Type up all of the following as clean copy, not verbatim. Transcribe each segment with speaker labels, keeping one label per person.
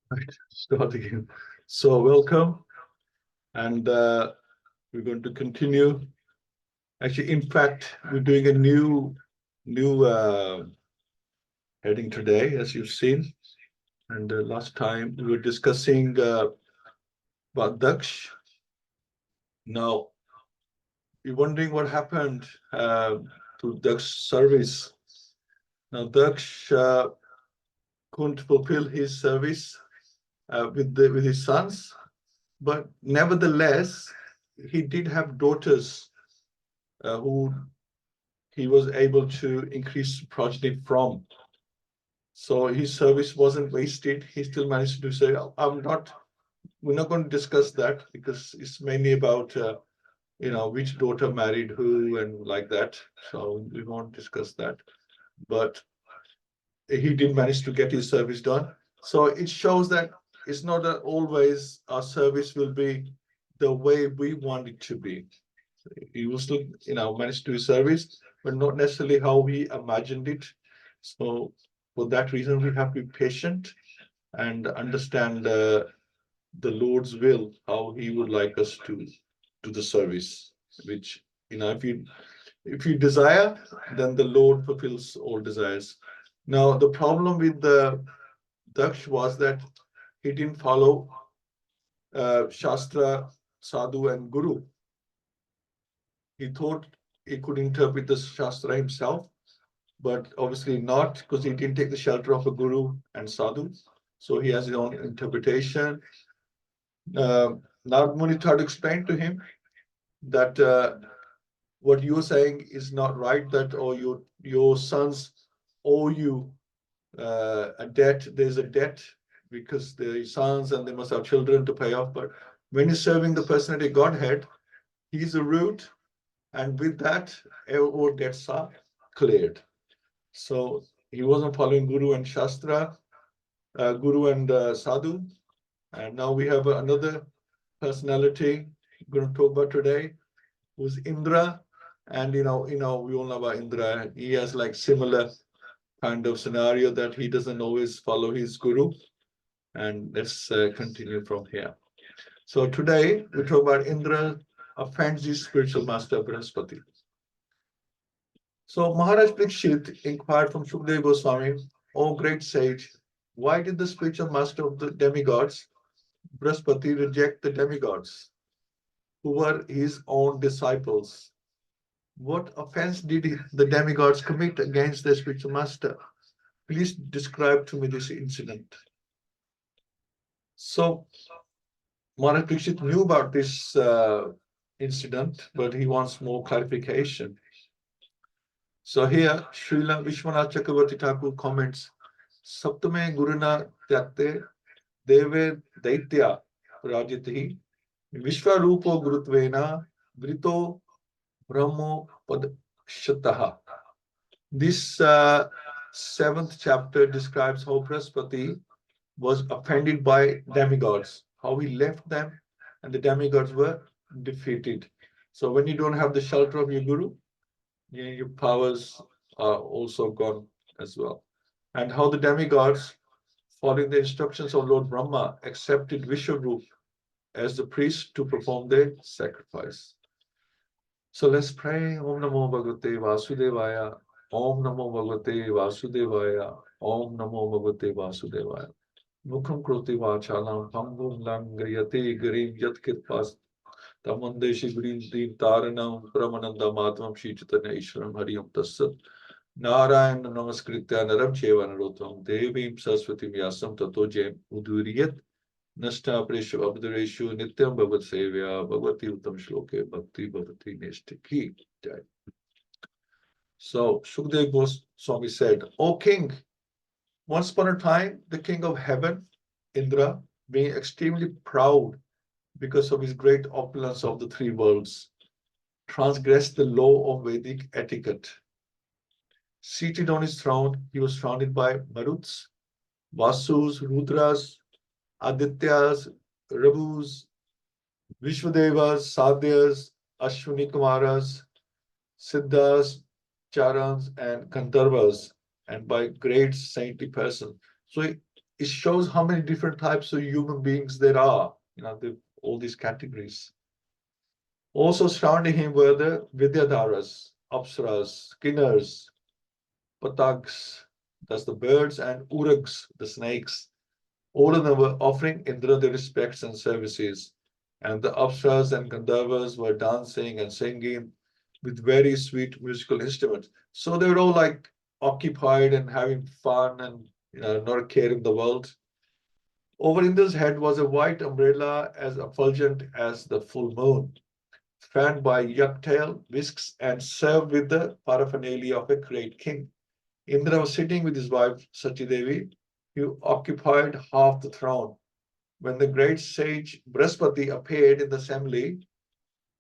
Speaker 1: Right, start again. So welcome, and we're going to continue. Actually, in fact, we're doing a new heading today, as you've seen. And last time we were discussing about Daksh. Now you're wondering what happened to Daksh's service. Now Daksh couldn't fulfill his service with his sons, but nevertheless, he did have daughters who he was able to increase progeny from. So his service wasn't wasted. He still managed to do so. We're not going to discuss that because it's mainly about, which daughter married who and like that. So we won't discuss that. But he did manage to get his service done. So it shows that it's not that always our service will be the way we want it to be. He will still, manage to do his service, but not necessarily how we imagined it. So for that reason, we have to be patient and understand the Lord's will, how He would like us to do the service. Which if you desire, then the Lord fulfills all desires. Now the problem with the Daksh was that he didn't follow Shastra, Sadhu, and Guru. He thought he could interpret the Shastra himself, but obviously not, because he didn't take the shelter of a guru and sadhu. So he has his own interpretation. Narad Muni tried to explain to him that what you're saying is not right, that or your sons owe you a debt. There's a debt because they're sons and they must have children to pay off. But when you're serving the personality Godhead, he's a root, and with that, all debts are cleared. So he wasn't following Guru and Shastra, Guru and Sadhu. And now we have another personality we're going to talk about today, who's Indra. And we all know about Indra. He has like similar kind of scenario that he doesn't always follow his guru. And let's continue from here. So today we talk about Indra, a fancy spiritual master, Bṛhaspati. So Maharaj Parikshit inquired from Shukdev Goswami, "O great sage, why did the spiritual master of the demigods, Bṛhaspati, reject the demigods, who were his own disciples? What offense did the demigods commit against their spiritual master? Please describe to me this incident." So Maharaj Parikshit knew about this incident, but he wants more clarification. So here, Srila Vishwanath Chakravarti Thakur comments, Saptame Guruna Tyakte Deve Daitya Rajitihi Vishwarupo Gurutvena Vrito Brahmo Padshataha. This seventh chapter describes how Bṛhaspati was offended by demigods, how he left them and the demigods were defeated. So when you don't have the shelter of your guru, your powers are also gone as well. And how the demigods, following the instructions of Lord Brahma, accepted Vishwarup as the priest to perform their sacrifice. So let's pray. Om Namo Bhagavate Vasudevaya. Om Namo Bhagavate Vasudevaya. Om Namo Bhagavate Vasudevaya. Mukham Kroti Vachalam Pambum Langriyate Garim Yat Kirpas Tamandeshi Grindim Taranam Pramananda Matvam Shri Chaitanya Ishwaram Hariyam Tassat Narayan Namaskritya Naram Cheva Narotam Devim Saraswati Vyasam Tato Jayam Uduriyat Nashta Preshu Abdureshu Nityam Bhavat Sevya Bhagavati Uttam Shloke Bhakti Bhavati Neshtiki Jai. So Shukdev Goswami said, O king, once upon a time, the king of heaven, Indra, being extremely proud because of his great opulence of the three worlds, transgressed the law of Vedic etiquette. Seated on his throne, he was surrounded by Maruts, Vasus, Rudras, Adityas, Rabus, Vishwadevas, Sadhyas, Ashwini Kumaras, Siddhas, Charans, and Gandharvas, and by great saintly person. So it shows how many different types of human beings there are. All these categories. Also surrounding him were the Vidyadharas, Apsaras, Kinnars, Patags, that's the birds, and Urags, the snakes. All of them were offering Indra their respects and services. And the Apsaras and Gandharvas were dancing and singing with very sweet musical instruments. So they were all like occupied and having fun and not caring the world. Over Indra's head was a white umbrella as effulgent as the full moon, fanned by yak-tail whisks and served with the paraphernalia of a great king. Indra was sitting with his wife Sachi-Devi, who occupied half the throne. When the great sage Bṛhaspati appeared in the assembly,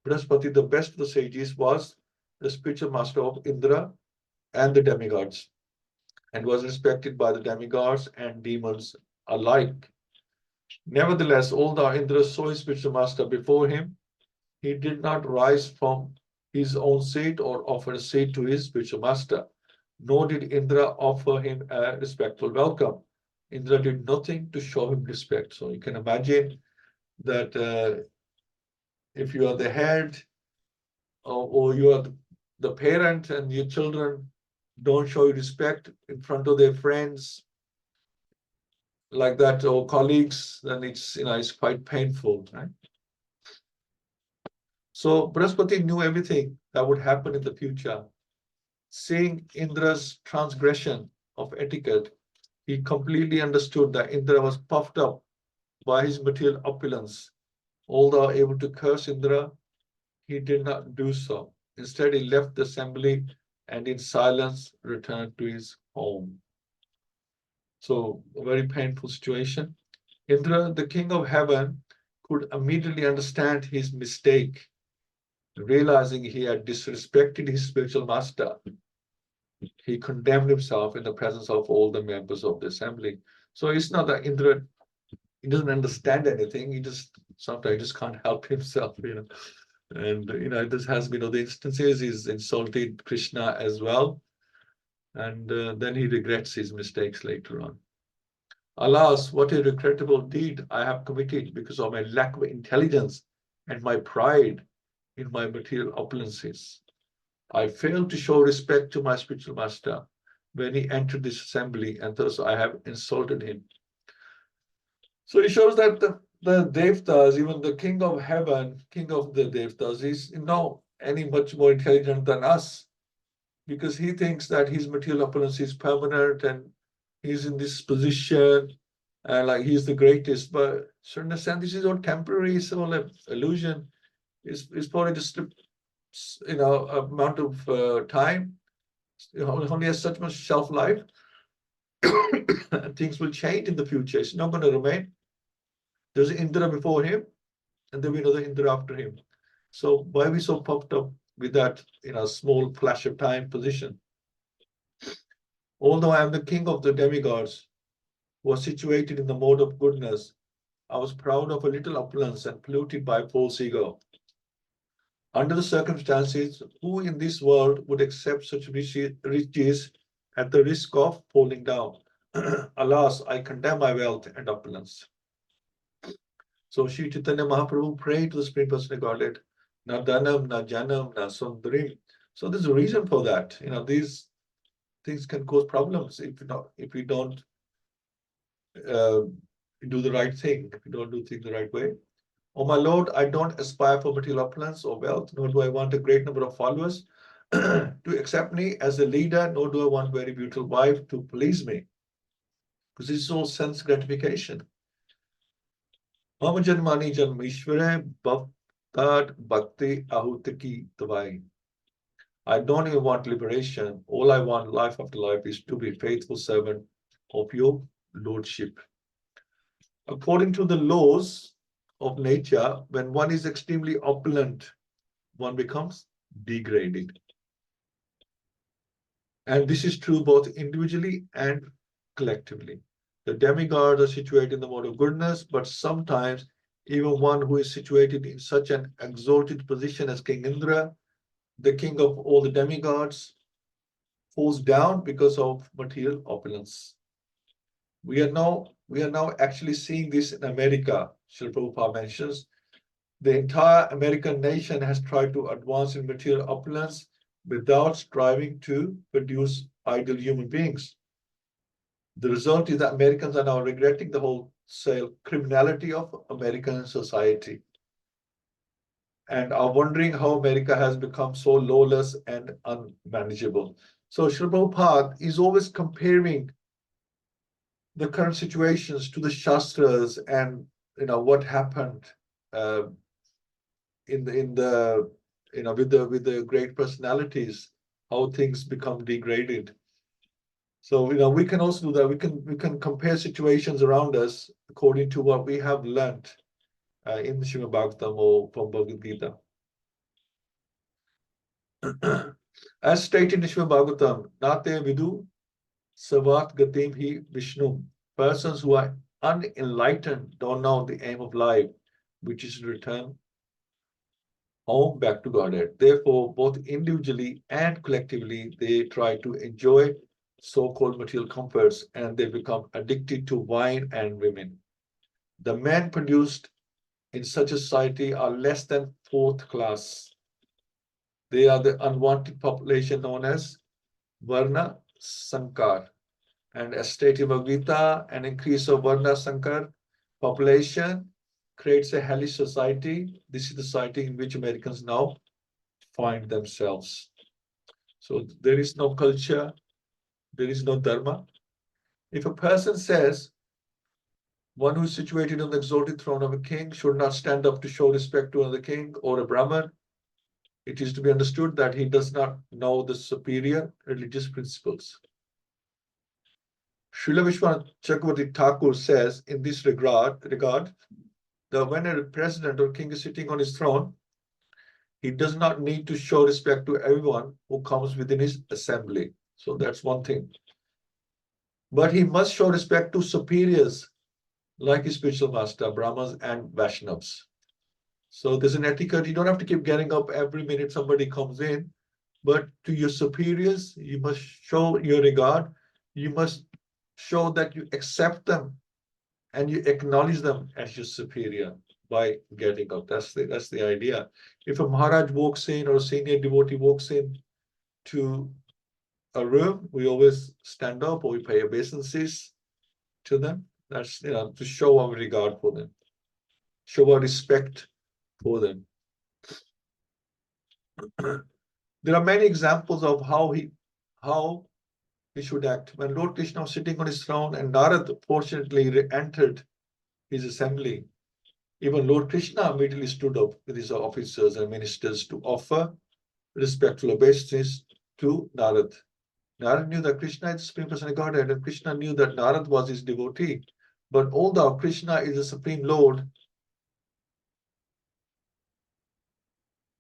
Speaker 1: Bṛhaspati, the best of the sages, was the spiritual master of Indra and the demigods, and was respected by the demigods and demons alike. Nevertheless, although Indra saw his spiritual master before him, he did not rise from his own seat or offer a seat to his spiritual master, nor did Indra offer him a respectful welcome. Indra did nothing to show him respect. So you can imagine that if you are the head or you are the parent and your children don't show you respect in front of their friends like that or colleagues, then it's quite painful, right? So Bṛhaspati knew everything that would happen in the future. Seeing Indra's transgression of etiquette, he completely understood that Indra was puffed up by his material opulence. Although able to curse Indra, he did not do so. Instead, he left the assembly and in silence returned to his home. So, a very painful situation. Indra, the king of heaven, could immediately understand his mistake, realizing he had disrespected his spiritual master. He condemned himself in the presence of all the members of the assembly. So it's not that Indra, he doesn't understand anything. He sometimes just can't help himself, And this has been other instances. He's insulted Krishna as well, and then he regrets his mistakes later on. Alas, what a regrettable deed I have committed because of my lack of intelligence and my pride in my material opulences. I failed to show respect to my spiritual master when he entered this assembly, and thus I have insulted him. So it shows that the Devtas, even the king of heaven, king of the Devtas, is any much more intelligent than us, because he thinks that his material opulence is permanent and he's in this position and like he's the greatest. But to understand this is all temporary, it's all an illusion. It's probably just amount of time. Only has such much shelf life. Things will change in the future. It's not going to remain. There's Indra before him, and there'll be another Indra after him. So why are we so puffed up with that small flash of time position? Although I am the king of the demigods, who are situated in the mode of goodness, I was proud of a little opulence and polluted by false ego. Under the circumstances, who in this world would accept such riches at the risk of falling down? Alas, I condemn my wealth and opulence. So Sri Chaitanya Mahaprabhu prayed to the Supreme Personality of Godhead, na dhanam, na janam, na sundarim. So there's a reason for that. These things can cause problems if we don't do the right thing, if we don't do things the right way. Oh my Lord, I don't aspire for material opulence or wealth, nor do I want a great number of followers to accept me as a leader, nor do I want a very beautiful wife to please me. Because this is all sense gratification. Mama janmani janmishvare bhaktad bhakti ahutiki tavai. I don't even want liberation. All I want life after life is to be a faithful servant of your lordship. According to the laws of nature, when one is extremely opulent, one becomes degraded. And this is true both individually and collectively. The demigods are situated in the mode of goodness, but sometimes even one who is situated in such an exalted position as King Indra, the king of all the demigods, falls down because of material opulence. We are now We are now actually seeing this in America. Srila Prabhupada mentions the entire American nation has tried to advance in material opulence without striving to produce ideal human beings. The result is that Americans are now regretting the wholesale criminality of American society and are wondering how America has become so lawless and unmanageable. So Srila Prabhupada is always comparing the current situations to the Shastras and what happened in the with the great personalities, how things become degraded. So we can also do that. We can compare situations around us according to what we have learned in the Srimad Bhagavatam or from Bhagavad-Gita. As stated in the Srimad Bhagavatam, Nate Vidu Savat Gatim Hi Vishnu. Persons who are unenlightened don't know the aim of life, which is to return home back to Godhead. Therefore, both individually and collectively, they try to enjoy so-called material comforts and they become addicted to wine and women. The men produced in such a society are less than fourth class. They are the unwanted population known as Varna Sankar. And as stated in Bhagavad-Gita, an increase of Varna Sankar population creates a hellish society. This is the society in which Americans now find themselves. So there is no culture, there is no dharma. If a person says one who is situated on the exalted throne of a king should not stand up to show respect to another king or a Brahman, it is to be understood that he does not know the superior religious principles. Srila Vishwanath Chakravarti Thakur says in this regard that when a president or king is sitting on his throne, he does not need to show respect to everyone who comes within his assembly. So that's one thing. But he must show respect to superiors like his spiritual master, Brahmas and Vaishnavas. So there's an etiquette. You don't have to keep getting up every minute somebody comes in, but to your superiors, you must show your regard. You must show that you accept them and you acknowledge them as your superior by getting up. That's the idea. If a Maharaj walks in or a senior devotee walks in to a room, we always stand up or we pay obeisances to them. That's to show our regard for them, show our respect for them. There are many examples of how he should act. When Lord Krishna was sitting on his throne and Narad fortunately entered his assembly, even Lord Krishna immediately stood up with his officers and ministers to offer respectful obeisances to Narad. Narad knew that Krishna is the Supreme Person of Godhead, and Krishna knew that Narad was his devotee. But although Krishna is the Supreme Lord,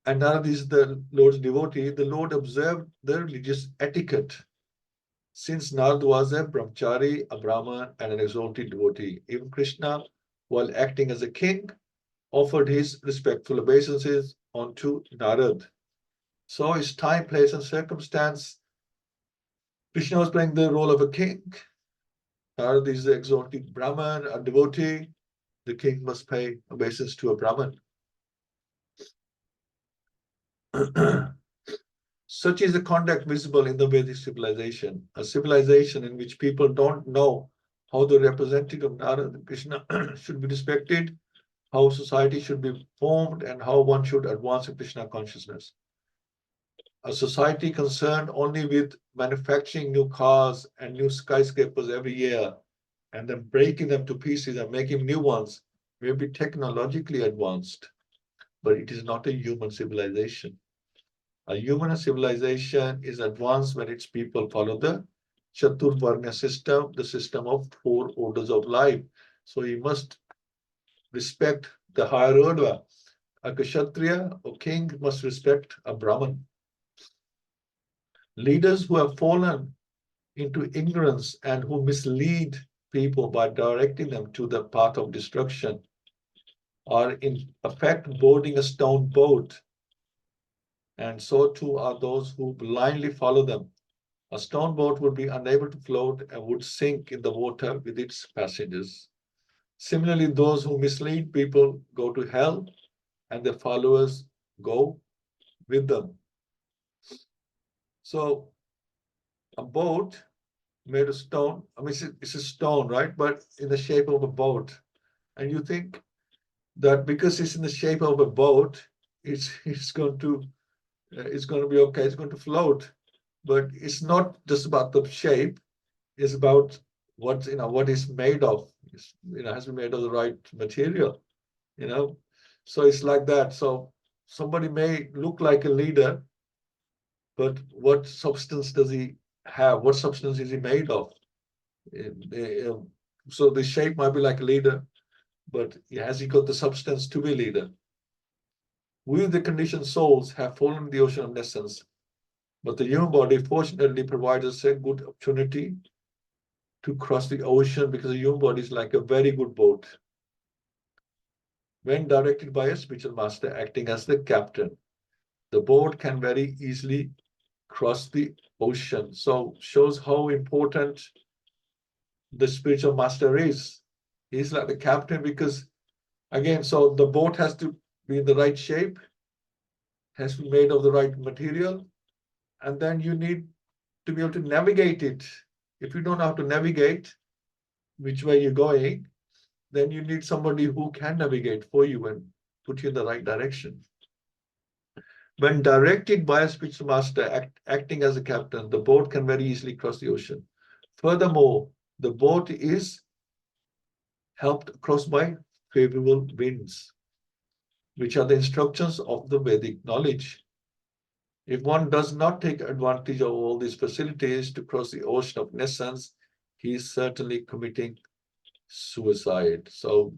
Speaker 1: and Narad is the Lord's devotee, the Lord observed the religious etiquette. Since Narad was a brahmachari, a brahman, and an exalted devotee, even Krishna, while acting as a king, offered his respectful obeisances onto Narad. So his time, place, and circumstance, Krishna was playing the role of a king. Narad is the exalted Brahman, a devotee. The king must pay obeisance to a Brahman. Such is the conduct visible in the Vedic civilization, a civilization in which people don't know how the representative of Narada and Krishna should be respected, how society should be formed, and how one should advance in Krishna consciousness. A society concerned only with manufacturing new cars and new skyscrapers every year, and then breaking them to pieces and making new ones may be technologically advanced, but it is not a human civilization. A human civilization is advanced when its people follow the Chaturvarnya system, the system of 4 orders of life. So you must respect the higher order. A Kshatriya or king must respect a Brahman. Leaders who have fallen into ignorance and who mislead people by directing them to the path of destruction are in effect boarding a stone boat. And so too are those who blindly follow them. A stone boat would be unable to float and would sink in the water with its passengers. Similarly, those who mislead people go to hell and their followers go with them. So a boat made of stone, I mean, it's a stone, right? But in the shape of a boat. And you think that because it's in the shape of a boat, it's going to be okay, it's going to float. But it's not just about the shape, it's about what is made of. Has to be made of the right material, So it's like that. So somebody may look like a leader, but what substance does he have? What substance is he made of? So the shape might be like a leader, but has he got the substance to be a leader? We, the conditioned souls, have fallen in the ocean of essence, but the human body fortunately provides us a good opportunity to cross the ocean, because the human body is like a very good boat. When directed by a spiritual master acting as the captain, the boat can very easily cross the ocean. So shows how important the spiritual master is. He's like the captain, because again, so the boat has to be in the right shape, has to be made of the right material, and then you need to be able to navigate it. If you don't know how to navigate which way you're going, then you need somebody who can navigate for you and put you in the right direction. When directed by a spiritual master acting as a captain, the boat can very easily cross the ocean. Furthermore, the boat is helped across by favorable winds, which are the instructions of the Vedic knowledge. If one does not take advantage of all these facilities to cross the ocean of essence, he is certainly committing suicide. So,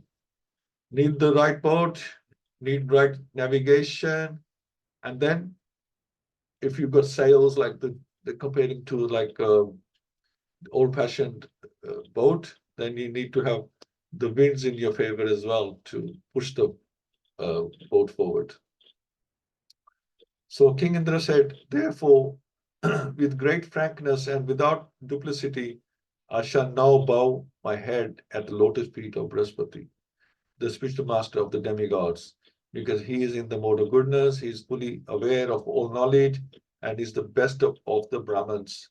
Speaker 1: need the right boat, need right navigation, and then if you've got sails like the comparing to like old-fashioned boat, then you need to have the winds in your favor as well to push the boat forward. So King Indra said, therefore, with great frankness and without duplicity, I shall now bow my head at the lotus feet of Bṛhaspati, the spiritual master of the demigods, because he is in the mode of goodness, he is fully aware of all knowledge, and is the best of the Brahmins.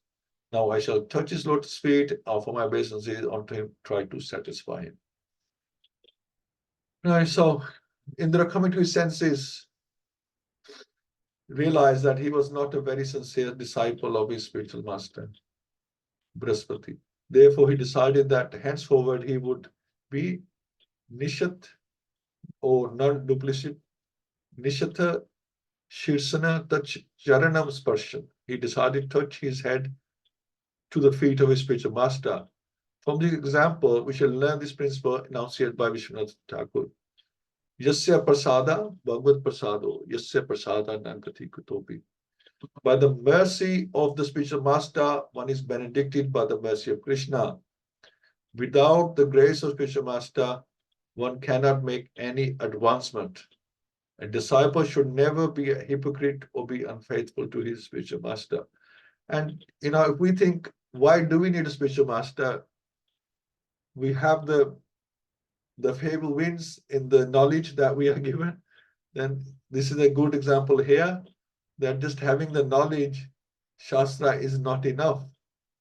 Speaker 1: Now I shall touch his lotus feet, offer my obeisances unto him, try to satisfy him. Right, so Indra, coming to his senses, realized that he was not a very sincere disciple of his spiritual master, Bṛhaspati. Therefore, he decided that henceforward he would be Nishat or non-duplicit, Nishata Shirsana Charanam Sparshan. He decided to touch his head to the feet of his spiritual master. From this example, we shall learn this principle enunciated by Vishwanath Thakur. Yasya prasada Bhagavad prasado, yasya prasada nankati kutopi. By the mercy of the spiritual master, one is benedicted by the mercy of Krishna. Without the grace of spiritual master, one cannot make any advancement. A disciple should never be a hypocrite or be unfaithful to his spiritual master. And if we think, why do we need a spiritual master? We have the favorable winds in the knowledge that we are given. Then this is a good example here, that just having the knowledge, Shastra, is not enough.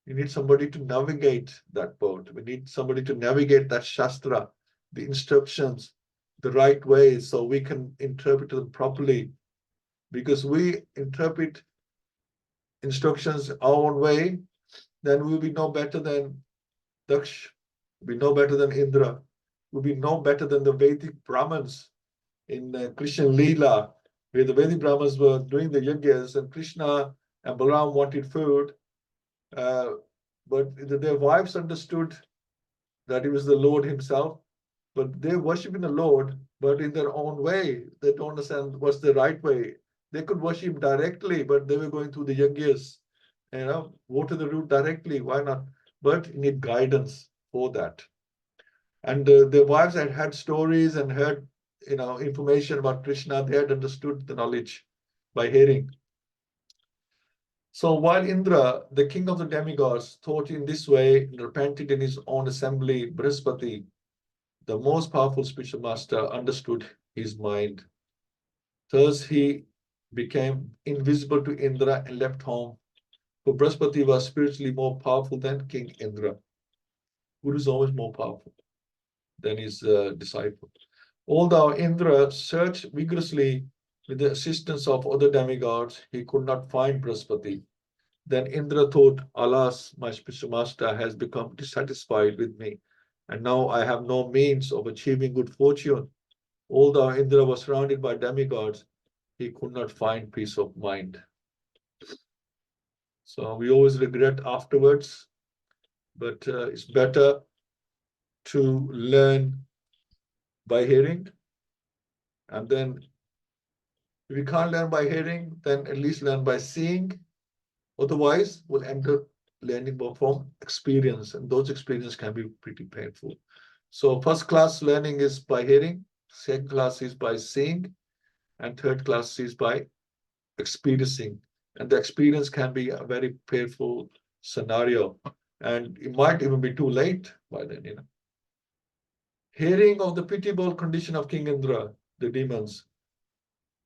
Speaker 1: You need somebody to navigate that boat. We need somebody to navigate that Shastra, the instructions, the right way, so we can interpret them properly. Because we interpret instructions our own way, then we'll be no better than Daksh, we'll be no better than Indra, we'll be no better than the Vedic Brahmins in Krishna Leela, where the Vedic Brahmins were doing the yajnas and Krishna and Balaram wanted food, but their wives understood that he was the Lord himself, but they're worshiping the Lord, but in their own way. They don't understand what's the right way. They could worship directly, but they were going through the yajnas, go to the root directly. Why not? But you need guidance for that. And their wives had had stories and heard, information about Krishna. They had understood the knowledge by hearing. So while Indra, the king of the demigods, thought in this way and repented in his own assembly, Bṛhaspati, the most powerful spiritual master, understood his mind. Thus he became invisible to Indra and left home. For Bṛhaspati was spiritually more powerful than King Indra. Guru is always more powerful than his disciple. Although Indra searched vigorously with the assistance of other demigods, he could not find Bṛhaspati. Then Indra thought, alas, my spiritual master has become dissatisfied with me, and now I have no means of achieving good fortune. Although Indra was surrounded by demigods, he could not find peace of mind. So we always regret afterwards, but it's better to learn by hearing. And then if we can't learn by hearing, then at least learn by seeing. Otherwise, we'll end up learning more from experience, and those experiences can be pretty painful. So first class learning is by hearing, second class is by seeing, and third class is by experiencing. And the experience can be a very painful scenario, and it might even be too late by then. Hearing of the pitiable condition of King Indra, the demons,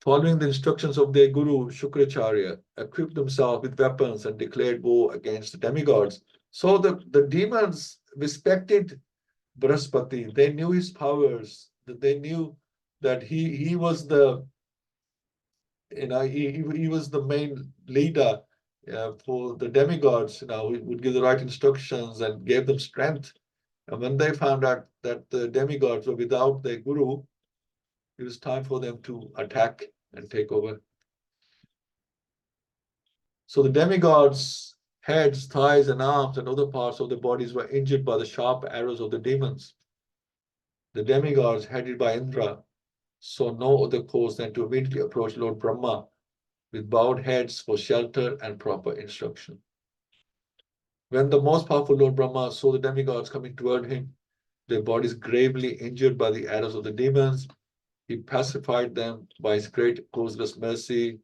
Speaker 1: following the instructions of their guru Shukracharya, equipped themselves with weapons and declared war against the demigods. So the demons respected Bṛhaspati. They knew his powers. They knew that he was the he was the main leader for the demigods. He would give the right instructions and gave them strength. And when they found out that the demigods were without their guru, it was time for them to attack and take over. So the demigods' heads, thighs, and arms and other parts of the bodies were injured by the sharp arrows of the demons. The demigods, headed by Indra, saw no other course than to immediately approach Lord Brahma with bowed heads for shelter and proper instruction. When the most powerful Lord Brahma saw the demigods coming toward him, their bodies gravely injured by the arrows of the demons, he pacified them by his great causeless mercy,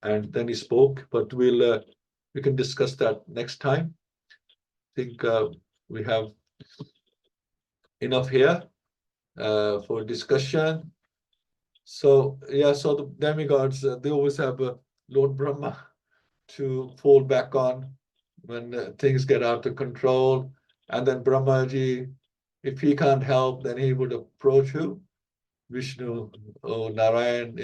Speaker 1: and then he spoke. But we can discuss that next time. I think we have enough here for discussion. So so the demigods, they always have Lord Brahma to fall back on when things get out of control. And then Brahmaji, if he can't help, then he would approach who? Vishnu or Narayan,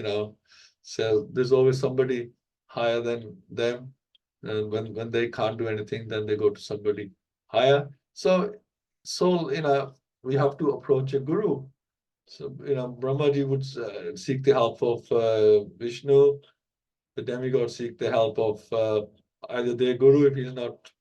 Speaker 1: So there's always somebody higher than them. And when they can't do anything, then they go to somebody higher. So we have to approach a guru. So, Brahmaji would seek the help of Vishnu. The demigods seek the help of either their guru. If he's not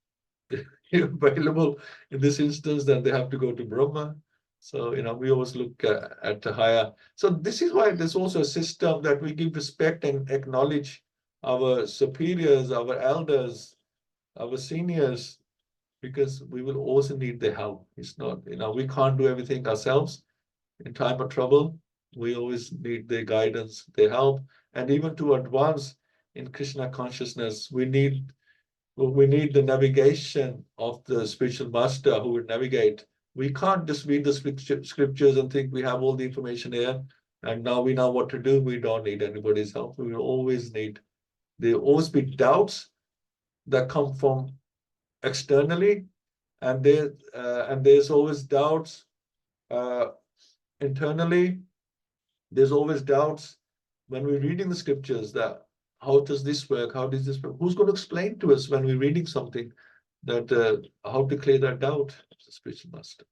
Speaker 1: available in this instance, then they have to go to Brahma. So, we always look at the higher. So this is why there's also a system that we give respect and acknowledge our superiors, our elders, our seniors, because we will also need their help. It's not, we can't do everything ourselves. In time of trouble, we always need their guidance, their help. And even to advance in Krishna consciousness, we need the navigation of the spiritual master who will navigate. We can't just read the scriptures and think we have all the information here and now we know what to do. We don't need anybody's help. We will always need, there will always be doubts that come from externally, and there's always doubts internally. There's always doubts when we're reading the scriptures that how does this work? How does this work? Who's going to explain to us when we're reading something that how to clear that doubt? The spiritual master.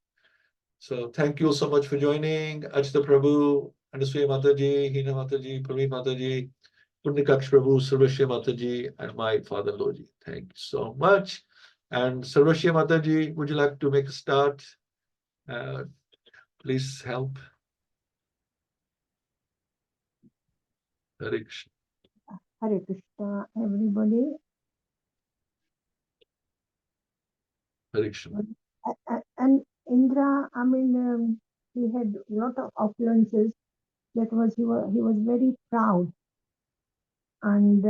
Speaker 1: So thank you so much for joining. Achita Prabhu, Anasuya Mataji, Hina Mataji, Praveen Mataji, Punyakaksh Prabhu, Sarvashya Mataji, and my father Loji. Thank you so much. And Sarvashya Mataji, would you like to make a start? Please help. Hare Krishna.
Speaker 2: Hare Krishna, everybody.
Speaker 1: Hare Krishna.
Speaker 2: And Indra, he had a lot of opulences. He was very proud. and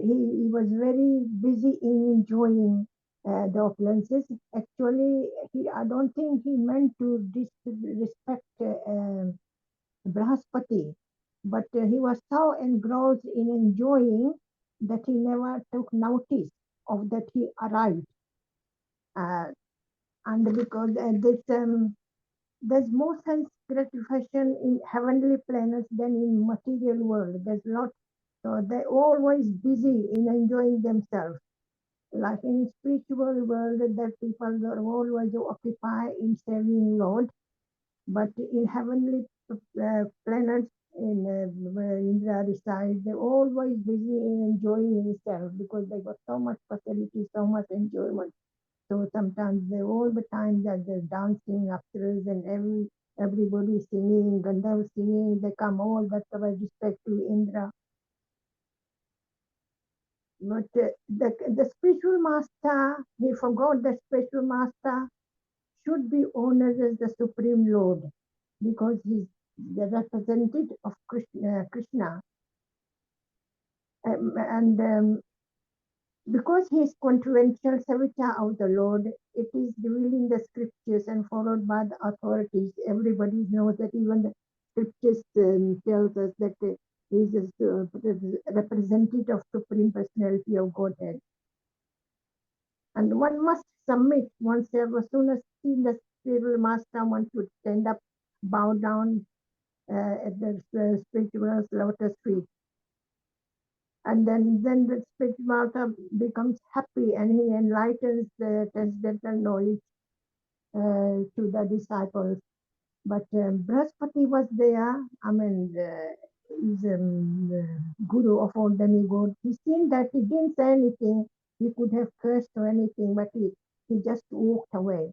Speaker 2: he was very busy in enjoying the opulences. Actually, I don't think he meant to disrespect Bṛhaspati, but he was so engrossed in enjoying that he never took notice of that he arrived. And because there's more sense gratification in heavenly planets than in material world. There's lot, so they're always busy in enjoying themselves. Like in spiritual world, that people are always occupied in serving Lord, but in heavenly planets, in where Indra resides, they're always busy in enjoying himself because they got so much facility, so much enjoyment. So sometimes they all the time that they're dancing upstairs and everybody singing, Gandharv singing, they come all that with respect to Indra. But the spiritual master, he forgot that spiritual master should be honored as the Supreme Lord because he's the representative of Krishna. And because he is consequential servitor of the Lord, it is revealed in the scriptures and followed by the authorities. Everybody knows that even the scriptures tells us that he is a representative of Supreme Personality of Godhead. And one must submit oneself as soon as seen the spiritual master, one should stand up, bow down at the spiritual lotus feet. And then the spiritual master becomes happy and he enlightens the transcendental knowledge to the disciples. But Bṛhaspati was there. I mean, he's the guru of all demigods. He seen that he didn't say anything. He could have cursed or anything, but he just walked away.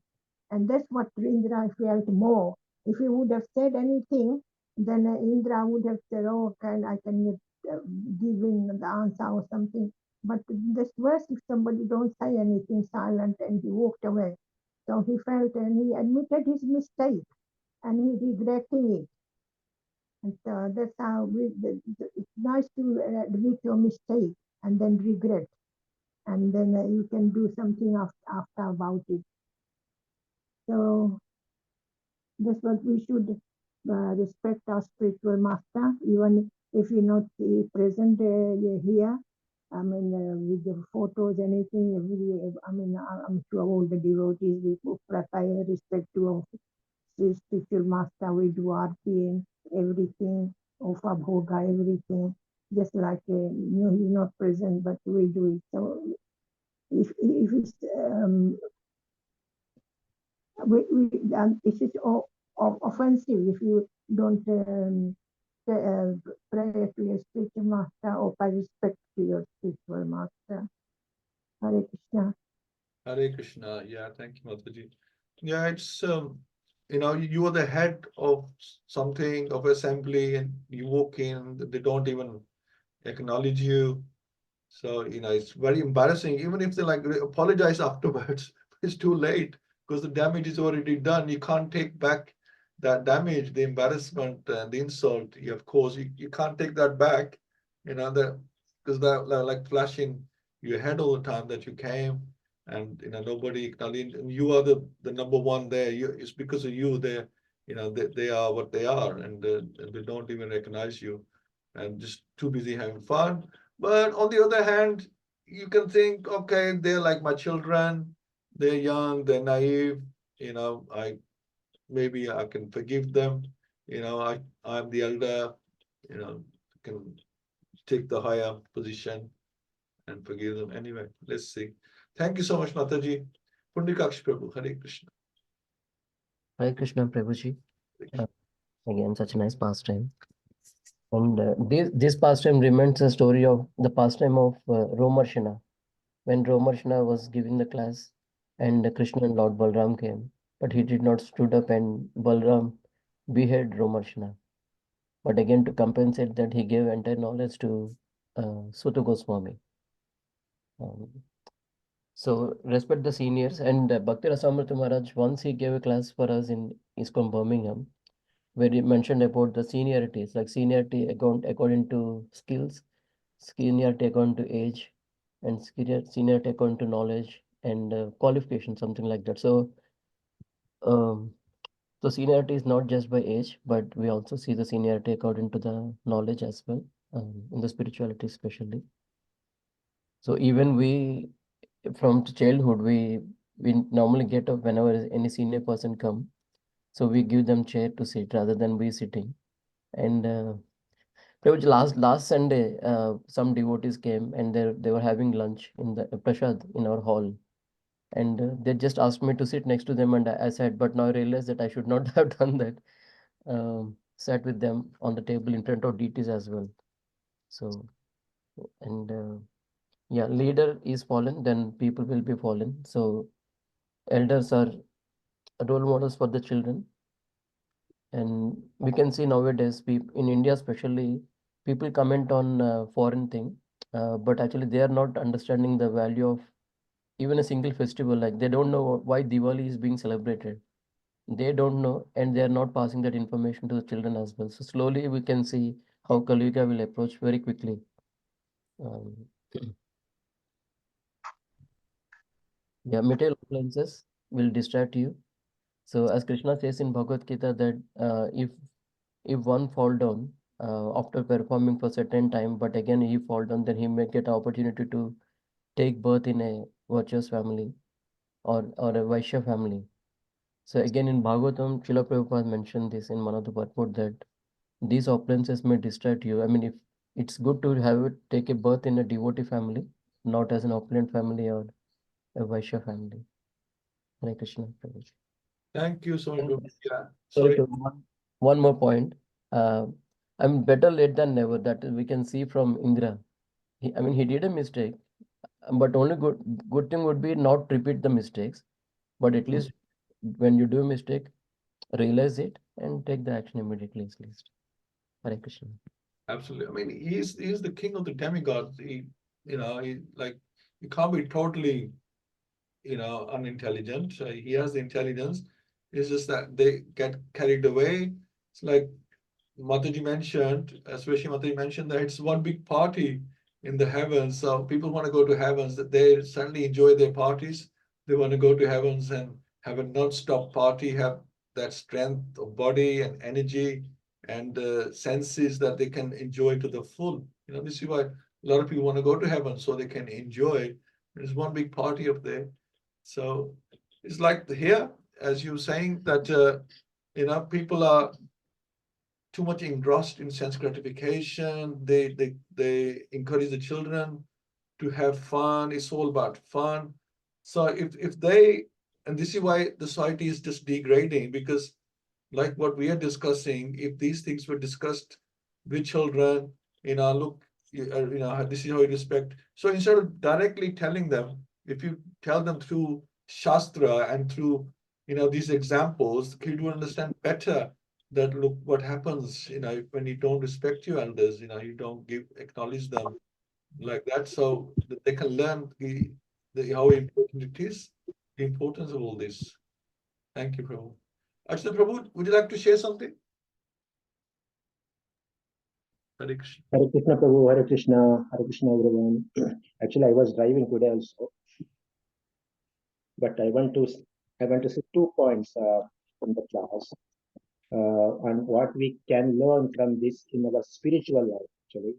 Speaker 2: And that's what Indra felt more. If he would have said anything, then Indra would have said, "Oh, I can give in the answer or something." But that's worse if somebody don't say anything, silent, and he walked away. So he felt and he admitted his mistake and he's regretting it. And so that's how it's nice to admit your mistake and then regret. And then you can do something after about it. So that's what we should respect our spiritual master, even if you're not present here. I mean, with the photos, anything, I'm sure all the devotees will pay respect to spiritual master. We do arti and everything, offer bhoga, everything, just like he's not present, but we do it. So if it's it is offensive if you don't pray to your spiritual master or pay respect to your spiritual master. Hare Krishna.
Speaker 1: Hare Krishna. Yeah, thank you, Mataji. Yeah, it's you are the head of something of assembly, and you walk in, they don't even acknowledge you. So it's very embarrassing. Even if they apologize afterwards, it's too late because the damage is already done. You can't take back that damage, the embarrassment, and the insult. Of course, you can't take that back. Because that like flashing your head all the time that you came, and nobody acknowledged. And you are the number one there. It's because of you. They are what they are, and they don't even recognize you, and just too busy having fun. But on the other hand, you can think, okay, they're like my children. They're young, they're naive. Maybe I can forgive them. I'm the elder. Can take the higher position and forgive them. Anyway, let's see. Thank you so much, Mataji. Pundikaksh Prabhu, Hare Krishna.
Speaker 3: Hare Krishna, Prabhuji. Again, such a nice pastime. And this pastime reminds the story of the pastime of Romarshana. When Romarshana was giving the class and Krishna and Lord Balram came, but he did not stood up and Balram beheaded Romarshana. But again, to compensate that, he gave entire knowledge to Suta Goswami. So respect the seniors. And Bhakti Rasamrita Maharaj, once he gave a class for us in ISKCON Birmingham, where he mentioned about the seniorities, like seniority according to skills seniority according to age, and seniority according to knowledge and qualification, something like that. So, so seniority is not just by age, but we also see the seniority according to the knowledge as well, in the spirituality especially. So even we, from childhood, we normally get up whenever any senior person come. So we give them chair to sit rather than we sitting. And last Sunday, some devotees came and they were having lunch in the prasad in our hall, and they just asked me to sit next to them, and I said, but now I realized that I should not have done that. Sat with them on the table in front of deities as well. So, and yeah, leader is fallen, then people will be fallen. So elders are role models for the children. And we can see nowadays, in India especially, people comment on foreign thing, but actually they are not understanding the value of even a single festival. Like they don't know why Diwali is being celebrated. They don't know, and they are not passing that information to the children as well. So slowly we can see how Kali Yuga will approach very quickly. Um, yeah, material appliances will distract you. So as Krishna says in Bhagavad Gita that if one fall down after performing for certain time, but again he fall down, then he may get opportunity to take birth in a virtuous family or a Vaishya family. So again in Bhagavatam, Srila Prabhupada mentioned this in one of the purport that these opulences may distract you. I mean, if it's good to take a birth in a devotee family, not as an opulent family or a Vaishya family. Hare Krishna, Prabhuji.
Speaker 1: Thank you so much.
Speaker 3: And
Speaker 1: Yeah.
Speaker 3: sorry,
Speaker 1: Sorry.
Speaker 3: one more point. Uh, I'm better late than never. That we can see from Indra. I mean, he did a mistake, but only good thing would be not repeat the mistakes. But at least when you do a mistake, realize it and take the action immediately at least. Hare Krishna.
Speaker 1: Absolutely. I mean, he's the king of the demigods. He like he can't be totally, unintelligent. He has the intelligence. It's just that they get carried away. It's like Mataji mentioned, especially Mataji mentioned that it's one big party in the heavens. So people want to go to heavens, that they certainly enjoy their parties. They want to go to heavens and have a non-stop party, have that strength of body and energy and senses that they can enjoy to the full. This is why a lot of people want to go to heaven so they can enjoy. There's one big party up there. So it's like here, as you were saying, that people are too much engrossed in sense gratification. They encourage the children to have fun. It's all about fun. So if they, and this is why the society is just degrading, because like what we are discussing, if these things were discussed with children, look, this is how you respect. So instead of directly telling them, if you tell them through Shastra and through, these examples, the kid will understand better that look what happens, when you don't respect your elders, you don't acknowledge them like that, so that they can learn how important it is, the importance of all this. Thank you, Prabhu. Actually, Prabhu, would you like to share something? Hare Krishna.
Speaker 4: Hare Krishna, Prabhu, Hare Krishna, everyone. Actually, I was driving today also, but I want to say 2 points from the class on what we can learn from this in our spiritual life. Actually,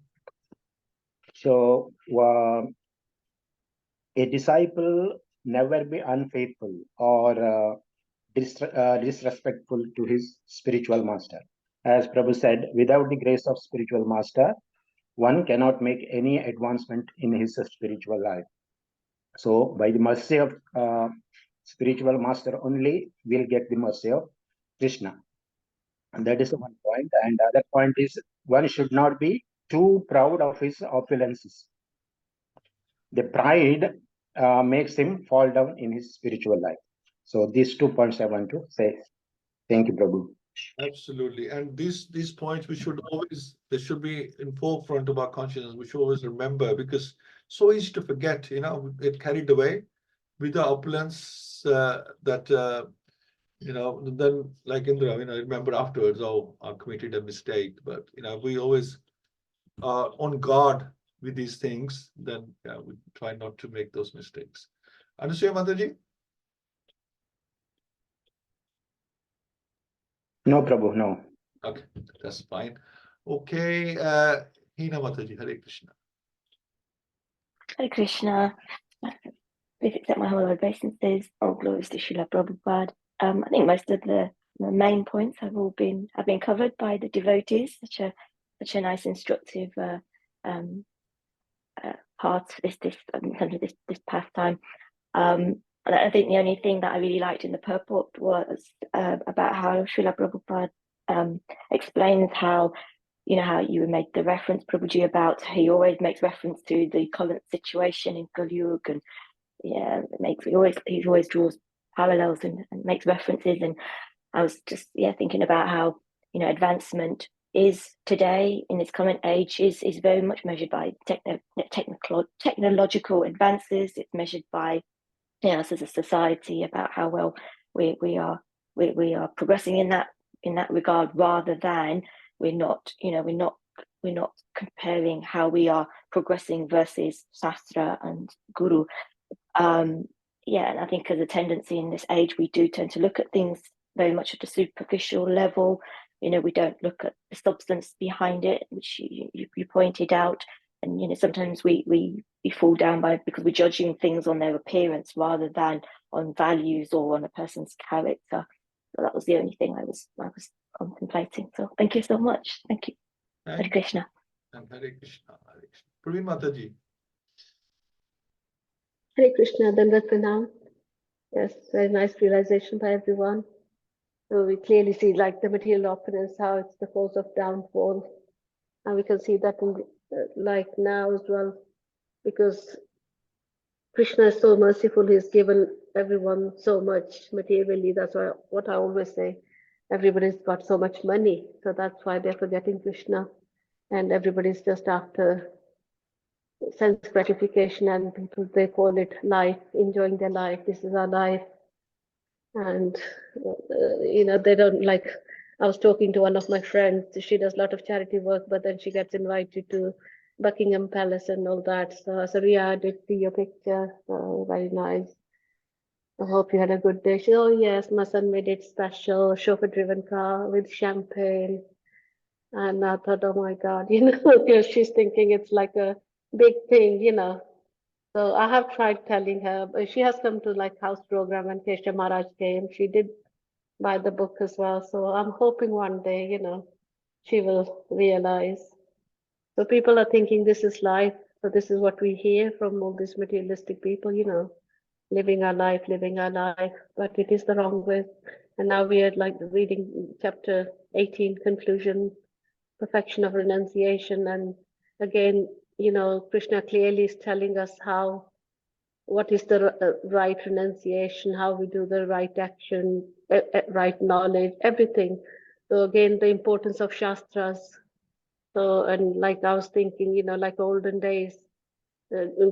Speaker 4: so a disciple never be unfaithful or disrespectful to his spiritual master. As Prabhu said, without the grace of spiritual master, one cannot make any advancement in his spiritual life. So by the mercy of spiritual master only, we'll get the mercy of Krishna. And that is one point. And the other point is one should not be too proud of his opulences. The pride makes him fall down in his spiritual life. So these 2 points I want to say. Thank you, Prabhu.
Speaker 1: Absolutely. And these points they should be in forefront of our consciousness. We should always remember, because so easy to forget, get carried away with the opulence that then like Indra, remember afterwards, oh, I committed a mistake. But we always are on guard with these things, then yeah, we try not to make those mistakes. Anusuya Mataji?
Speaker 4: No, Prabhu, no.
Speaker 1: Okay, that's fine. Okay, Hina Mataji, Hare Krishna.
Speaker 5: Hare Krishna. Please accept my humble obeisances. All glories to Srila Prabhupada. I think most of the main points have been covered by the devotees. Such a nice instructive part in terms of this pastime. And I think the only thing that I really liked in the purport was about how Srila Prabhupada explains how, how you made the reference, Prabhuji, about he always makes reference to the current situation in Kali Yuga, and he always draws parallels and makes references. And I was just thinking about how advancement is today in this current age is very much measured by technological advances. It's measured by us as a society, about how well we are progressing in that regard, rather than we're not comparing how we are progressing versus Shastra and Guru. And I think as a tendency in this age, we do tend to look at things very much at a superficial level. We don't look at the substance behind it, which you pointed out. And sometimes we fall down because we're judging things on their appearance rather than on values or on a person's character. So that was the only thing I was contemplating. So thank you so much. Thank you. Hare Krishna.
Speaker 1: And Hare Krishna. Hare Krishna. Praveen Mataji.
Speaker 6: Hare Krishna, Dandat Pranam. Yes, very nice realization by everyone. So we clearly see like the material opulence, how it's the cause of downfall. And we can see that in like now as well, because Krishna is so merciful, he's given everyone so much materially. That's why what I always say, everybody's got so much money. So that's why they're forgetting Krishna. And everybody's just after sense gratification, and people, they call it life, enjoying their life. This is our life. And they don't like. I was talking to one of my friends. She does a lot of charity work, but then she gets invited to Buckingham Palace and all that. So I said, yeah, I did see your picture. Very nice. I hope you had a good day. She said, oh yes, my son made it special, chauffeur-driven car with champagne. And I thought, oh my God, because she's thinking it's like a big thing, So I have tried telling her, but she has come to like house program, and Kesha Maharaj came. She did buy the book as well. So I'm hoping one day, she will realize. So people are thinking this is life. So this is what we hear from all these materialistic people, living our life. But it is the wrong way. And now we are like reading chapter 18, conclusion, perfection of renunciation. And again, Krishna clearly is telling us what is the right renunciation, how we do the right action, right knowledge, everything. So again, the importance of Shastras. So, and like I was thinking, like olden days,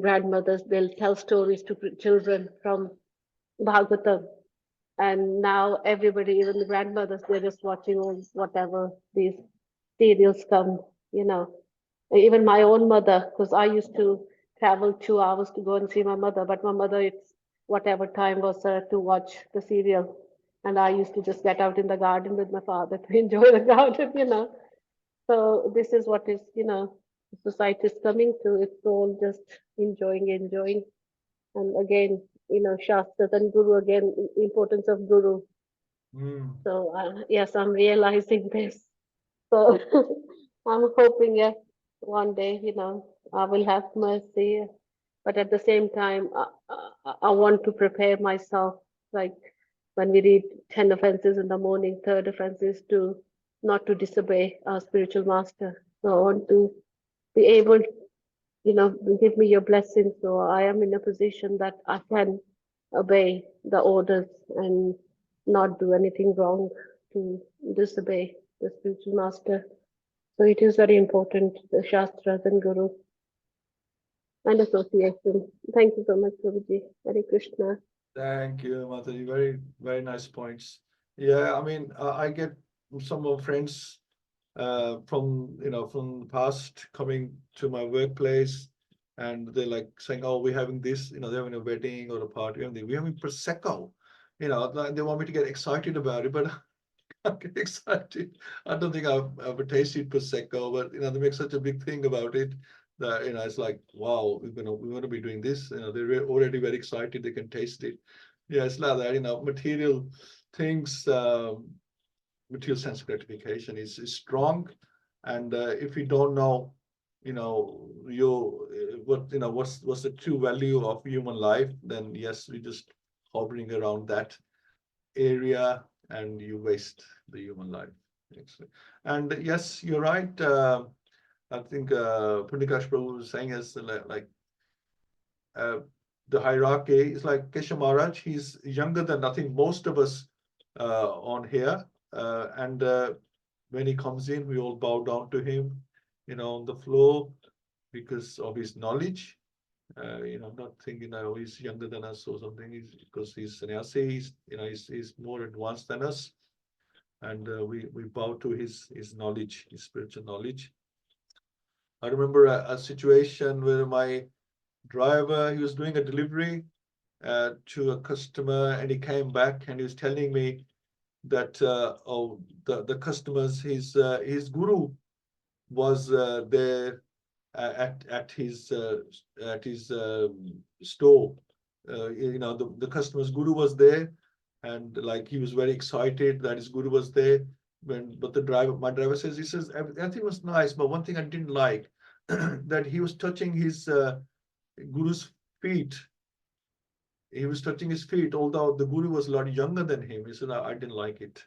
Speaker 6: grandmothers, they'll tell stories to children from Bhagavatam. And now everybody, even the grandmothers, they're just watching whatever these serials come, Even my own mother, because I used to travel 2 hours to go and see my mother, but my mother, it's whatever time was to watch the serial. And I used to just get out in the garden with my father to enjoy the garden, So this is what is, society is coming to. It's all just enjoying. And again, Shastras and Guru, again, importance of Guru. So yes, I'm realizing this. So I'm hoping, yes, one day, I will have mercy. But at the same time, I want to prepare myself, like when we read 10 offenses in the morning, third offense is to not to disobey our spiritual master. So I want to be able, give me your blessing. So I am in a position that I can obey the orders and not do anything wrong to disobey the spiritual master. So it is very important, the Shastras and Guru and association. Thank you so much, Prabhuji. Hare Krishna.
Speaker 1: Thank you, Mataji. Very, very nice points. Yeah, I mean, I get some of friends from from the past coming to my workplace, and they're like saying, "Oh, we're having this," they're having a wedding or a party, and we're having prosecco. Like they want me to get excited about it, but I get excited. I don't think I've ever tasted prosecco, but they make such a big thing about it that it's like, wow, we're gonna be doing this. They're already very excited. They can taste it. Yeah, it's like that. Material things, material sense gratification is strong, and if you don't know, what's the true value of human life, then yes, we just hovering around that area, and you waste the human life. And yes, you're right. I think Pundikash Prabhu was saying is like the hierarchy is like Kesha Maharaj. He's younger than, I think, most of us on here. And when he comes in, we all bow down to him, on the floor because of his knowledge. Not thinking, he's younger than us or something. Because he's sannyasi, he's more advanced than us, and we bow to his knowledge, his spiritual knowledge. I remember a situation where my driver, he was doing a delivery to a customer, and he came back and he was telling me that the customers, his guru was there at his store. The customer's guru was there, and like he was very excited that his guru was there. But my driver says, he says everything was nice, but one thing I didn't like, that he was touching his guru's feet. He was touching his feet, although the guru was a lot younger than him. He said, I didn't like it.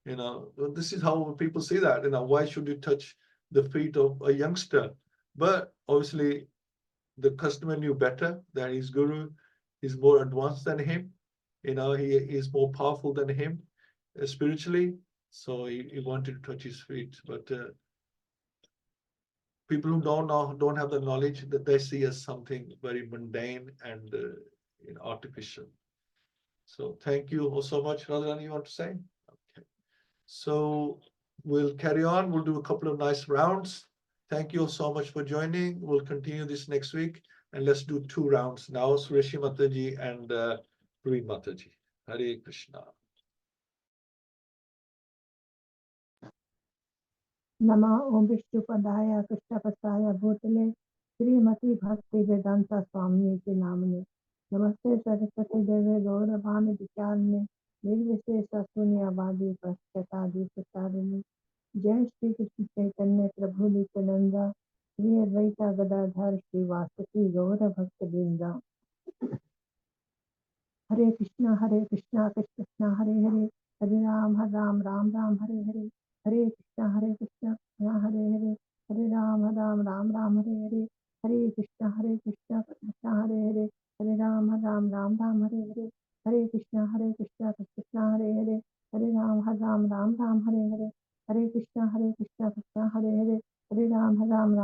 Speaker 1: This is how people see that. Why should you touch the feet of a youngster? But obviously, the customer knew better that his guru is more advanced than him. He is more powerful than him spiritually. So he wanted to touch his feet. But people who don't have the knowledge, that they see as something very mundane and artificial. So thank you so much. Radharani, you want to say? Okay. So we'll carry on. We'll do a couple of nice rounds. Thank you all so much for joining. We'll continue this next week, and let's do 2 rounds now. Sureshi Mataji and Praveen Mataji. Hare Krishna.
Speaker 2: Nama Om Vishnupadaya Krishnapasaya Bhutale Srimati Bhakti Vedanta Swami के नाम में नमस्ते सरस्वती देवे गौरवाणी विचारने निर्विशेष शून्यवादी पश्चातादि प्रसारिणी जय श्री कृष्ण चैतन्य प्रभु नित्यानंदा श्री अद्वैता गदाधर श्रीवासुकी गौर भक्त वृंदा हरे कृष्णा कृष्ण कृष्ण हरे हरे हरे राम राम राम हरे हरे हरे कृष्ण हरे हरे हरे राम राम हरे हरे हरे कृष्ण कृष्ण हरे हरे हरे राम राम हरे हरे हरे कृष्ण कृष्ण हरे हरे हरे राम राम हरे हरे हरे कृष्ण कृष्ण हरे हरे हरे राम राम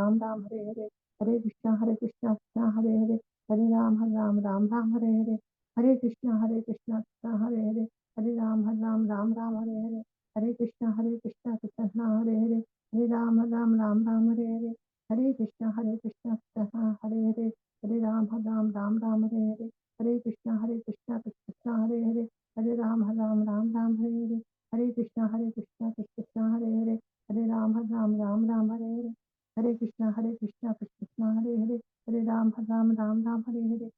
Speaker 2: हरे हरे हरे कृष्ण कृष्ण हरे हरे हरे राम राम हरे हरे हरे कृष्ण कृष्ण हरे हरे हरे राम राम हरे हरे हरे कृष्ण कृष्ण हरे हरे हरे राम राम हरे हरे हरे कृष्ण कृष्ण हरे हरे हरे राम राम हरे हरे हरे कृष्ण कृष्ण हरे हरे हरे राम राम हरे हरे हरे कृष्ण कृष्ण हरे हरे हरे राम राम हरे हरे हरे कृष्ण कृष्ण हरे हरे हरे राम राम हरे हरे